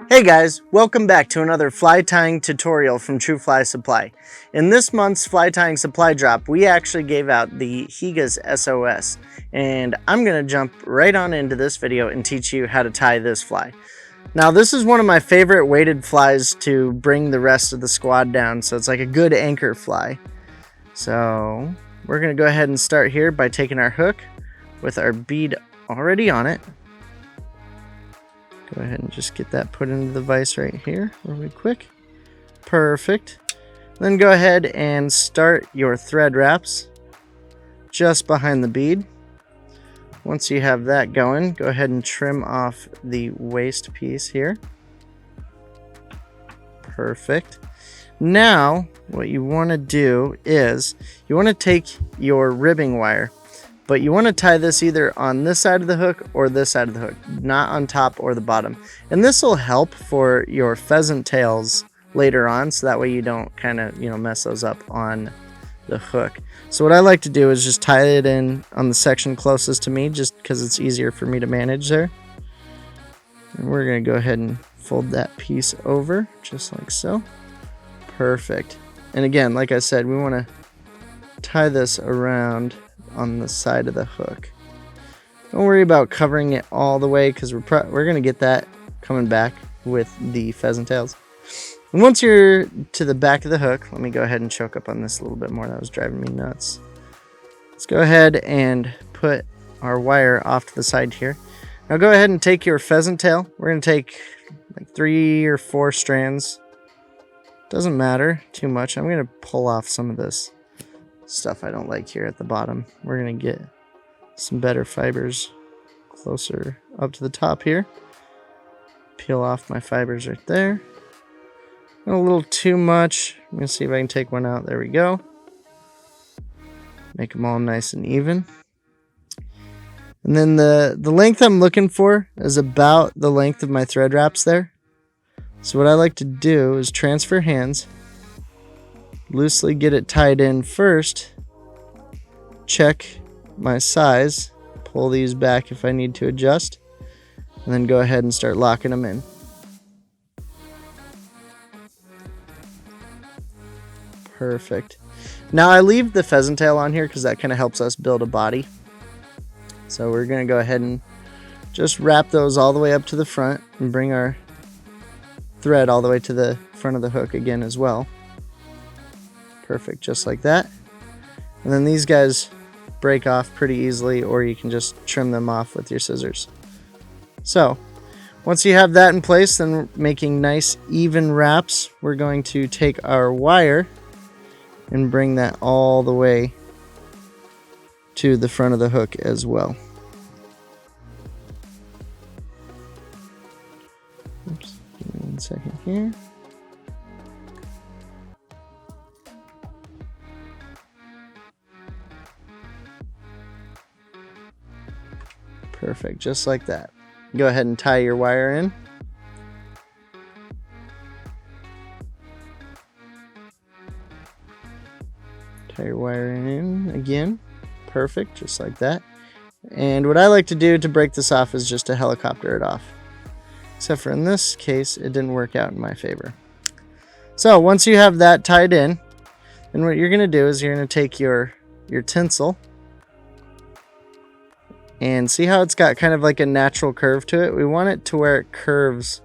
Hey guys, welcome back to another fly tying tutorial from True Fly Supply. In this month's fly tying supply drop, we actually gave out the Higas SOS, and I'm going to jump right on into this video and teach you how to tie this fly. Now this is one of my favorite weighted flies to bring the rest of the squad down, so it's like a good anchor fly. So we're going to go ahead and start here by taking our hook with our bead already on it. Go ahead and just get that put into the vise right here really quick. Perfect. Then go ahead and start your thread wraps just behind the bead. Once you have that going, go ahead and trim off the waist piece here. Perfect. Now, what you want to do is you want to take your ribbing wire, but you want to tie this either on this side of the hook or this side of the hook, not on top or the bottom. And this will help for your pheasant tails later on, so that way you don't kind of, mess those up on the hook. So what I like to do is just tie it in on the section closest to me, just because it's easier for me to manage there. And we're going to go ahead and fold that piece over, just like so. Perfect. And again, like I said, we want to tie this around on the side of the hook. Don't worry about covering it all the way, because we're going to get that coming back with the pheasant tails. And once you're to the back of the hook, let me go ahead and choke up on this a little bit more. That was driving me nuts. Let's go ahead and put our wire off to the side here. Now go ahead and take your pheasant tail. We're going to take like 3 or 4 strands. Doesn't matter too much. I'm going to pull off some of this stuff I don't like here at the bottom. We're going to get some better fibers closer up to the top here. Peel off my fibers right there. A little too much. I'm going to see if I can take one out. There we go. Make them all nice and even. And then the length I'm looking for is about the length of my thread wraps there. So what I like to do is transfer hands, loosely get it tied in first, check my size, pull these back if I need to adjust, and then go ahead and start locking them in. Perfect. Now I leave the pheasant tail on here because that kind of helps us build a body. So we're going to go ahead and just wrap those all the way up to the front and bring our thread all the way to the front of the hook again as well. Perfect, just like that. And then these guys break off pretty easily, or you can just trim them off with your scissors. So once you have that in place, then making nice even wraps, we're going to take our wire and bring that all the way to the front of the hook as well. Oops, give me 1 second here. Perfect, just like that. Go ahead and tie your wire in. Tie your wire in again. Perfect, just like that. And what I like to do to break this off is just to helicopter it off. Except for in this case, it didn't work out in my favor. So once you have that tied in, then what you're going to do is you're going to take your tinsel, and see how it's got kind of like a natural curve to it? We want it to where it curves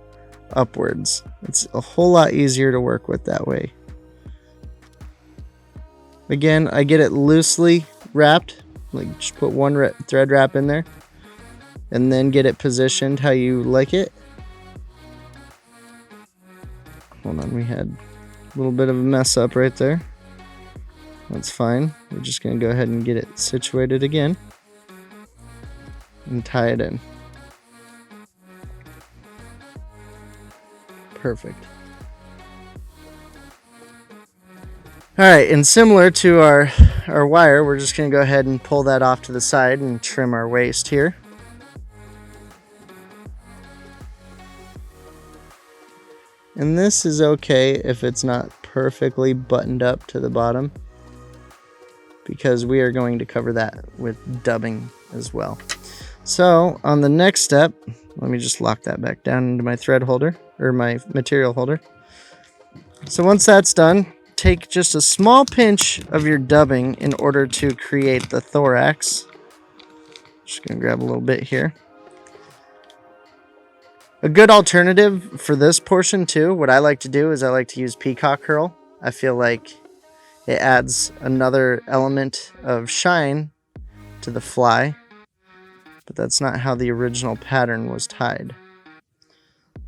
upwards. It's a whole lot easier to work with that way. Again, I get it loosely wrapped, like just put one thread wrap in there, and then get it positioned how you like it. Hold on, we had a little bit of a mess up right there. That's fine. We're just going to go ahead and get it situated again and tie it in. Perfect. Alright, and similar to our wire, we're just going to go ahead and pull that off to the side and trim our waist here. And this is okay if it's not perfectly buttoned up to the bottom, because we are going to cover that with dubbing as well. So on the next step, let me just lock that back down into my thread holder, or my material holder. So once that's done, take just a small pinch of your dubbing in order to create the thorax. Just gonna grab a little bit here. A good alternative for this portion too, what I like to do is I like to use peacock herl. I feel like it adds another element of shine to the fly, but that's not how the original pattern was tied.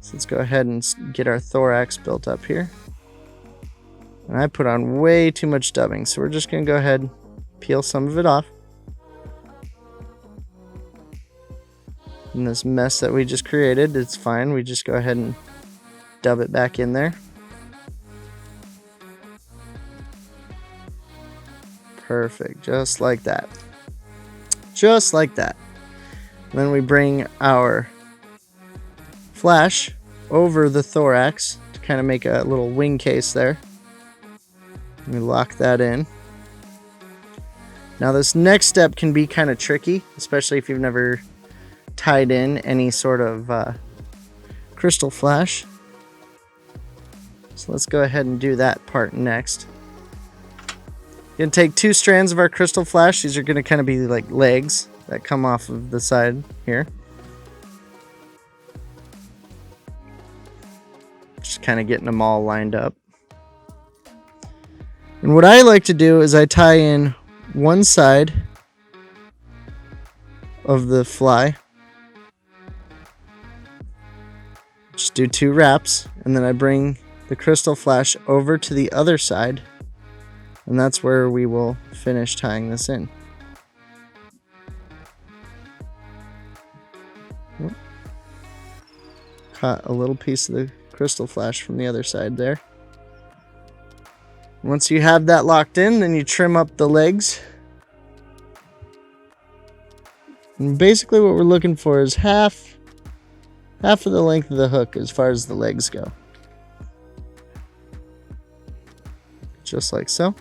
So let's go ahead and get our thorax built up here. And I put on way too much dubbing, so we're just going to go ahead and peel some of it off. And this mess that we just created, it's fine. We just go ahead and dub it back in there. Perfect, just like that. Just like that. And then we bring our flash over the thorax to kind of make a little wing case there. We lock that in. Now this next step can be kind of tricky, especially if you've never tied in any sort of crystal flash. So let's go ahead and do that part next. We're going to take 2 strands of our crystal flash. These are going to kind of be like legs that come off of the side here. Just kind of getting them all lined up. And what I like to do is I tie in one side of the fly. Just do 2 wraps, and then I bring the crystal flash over to the other side, and that's where we will finish tying this in. Caught a little piece of the crystal flash from the other side there. Once you have that locked in, then you trim up the legs. And basically what we're looking for is half of the length of the hook as far as the legs go. Just like so.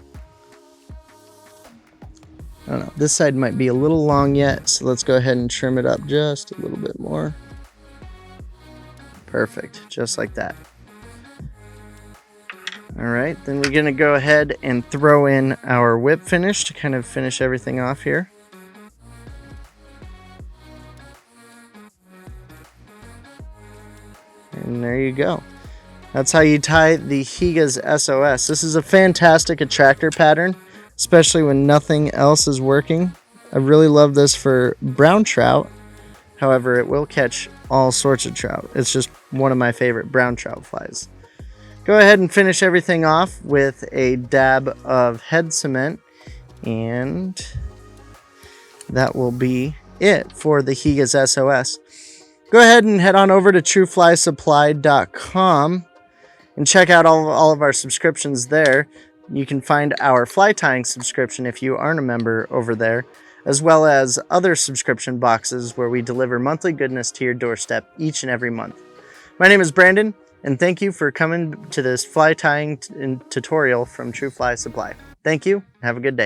I don't know, this side might be a little long yet, so let's go ahead and trim it up just a little bit more. Perfect, just like that. Alright, then we're going to go ahead and throw in our whip finish to kind of finish everything off here. And there you go. That's how you tie the Higas SOS. This is a fantastic attractor pattern, especially when nothing else is working. I really love this for brown trout. However, it will catch all sorts of trout. It's just one of my favorite brown trout flies. Go ahead and finish everything off with a dab of head cement, and that will be it for the Higas SOS. Go ahead and head on over to trueflysupply.com and check out all of our subscriptions there. You can find our fly tying subscription if you aren't a member over there, as well as other subscription boxes where we deliver monthly goodness to your doorstep each and every month. My name is Brandon, and thank you for coming to this fly tying tutorial from True Fly Supply. Thank you. Have a good day.